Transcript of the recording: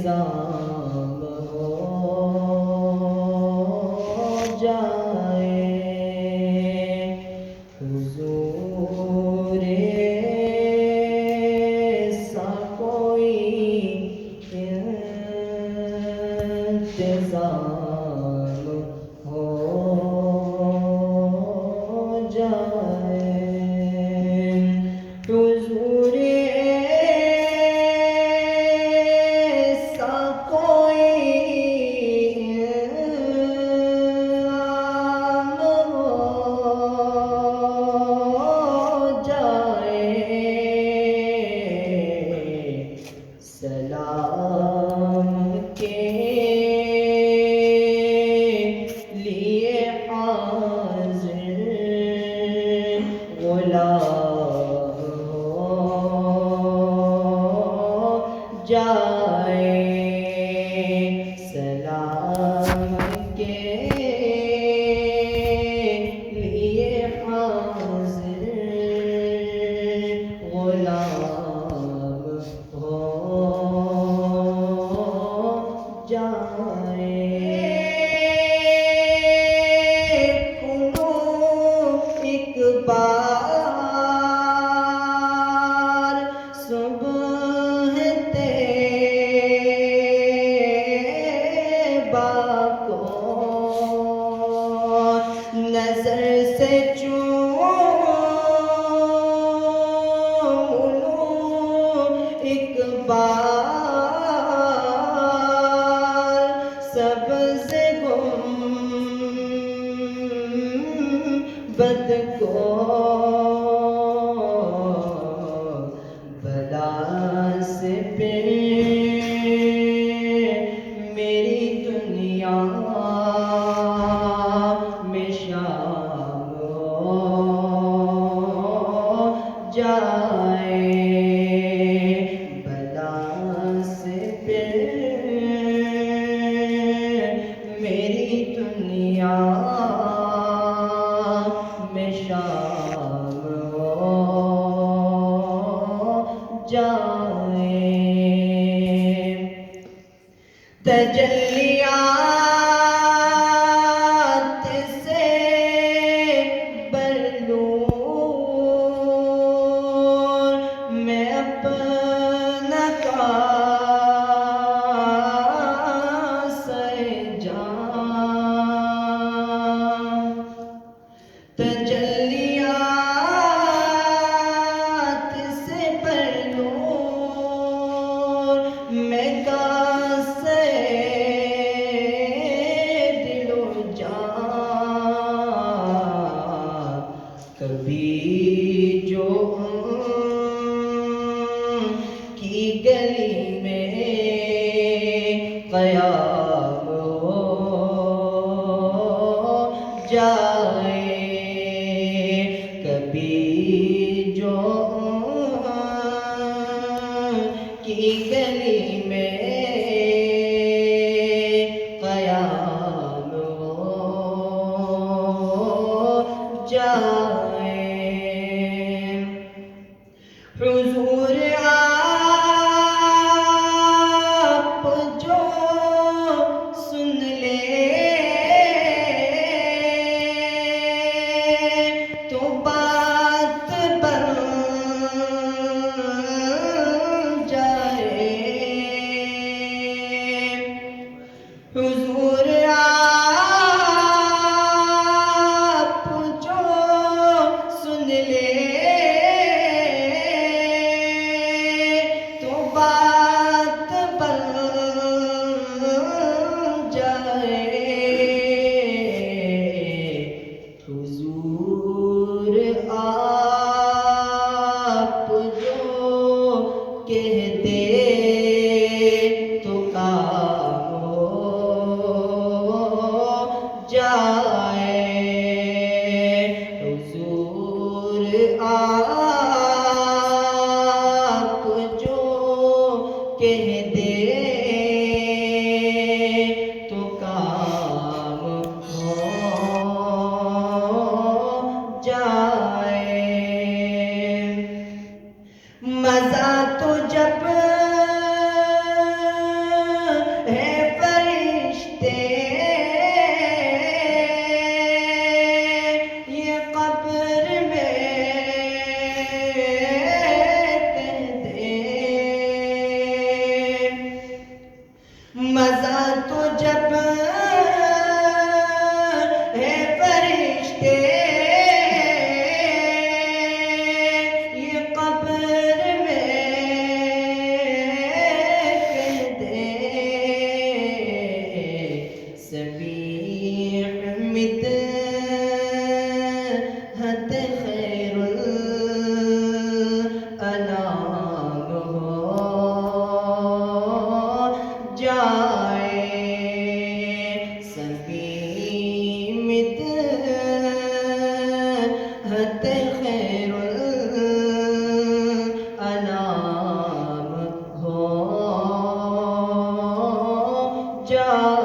انتظام ہو جائے، حضور سا کوئی انتظام ہو جائے، حضور ایسا کوئی انتظام ہو جائے، سلام کے لیے حاضر غلام ہو جائے، سلام کے لیے حاضر غلام ہو جائے، کنو ایک بار صبح طیبہ کو نظر سے چوم لوں، ایک بار سبز گنبد کو بلا سے پھر میری دنیا میں شام ہو جائے، بلا سے پھر میری دنیا میں شام ہو جائے، تجلیات سے برلوں میں اپنا کاسہ جام، تجلیات سے برلوں میں کاسہ دل و جان، کبھی جو ان کی گلی میں قیام ہو جائے، کبھی جو ان کی گلی میں قیام ہو جائے، حضور آپ جو سن لیں تو بات بن جائے، حضور آپ جو سن لیں تو بات بن جائے، حضور آپ جو کہہ دے تو کام ہو جائے، حضور آپ جو کہہ دے تو کام ہو جائے، مزہ تو جب جب ہے فرشتے یہ قبر میں کہتے سبیح مدحت خیر الانام ہو جائے سبیح مدحت خیر الانام ہو جائے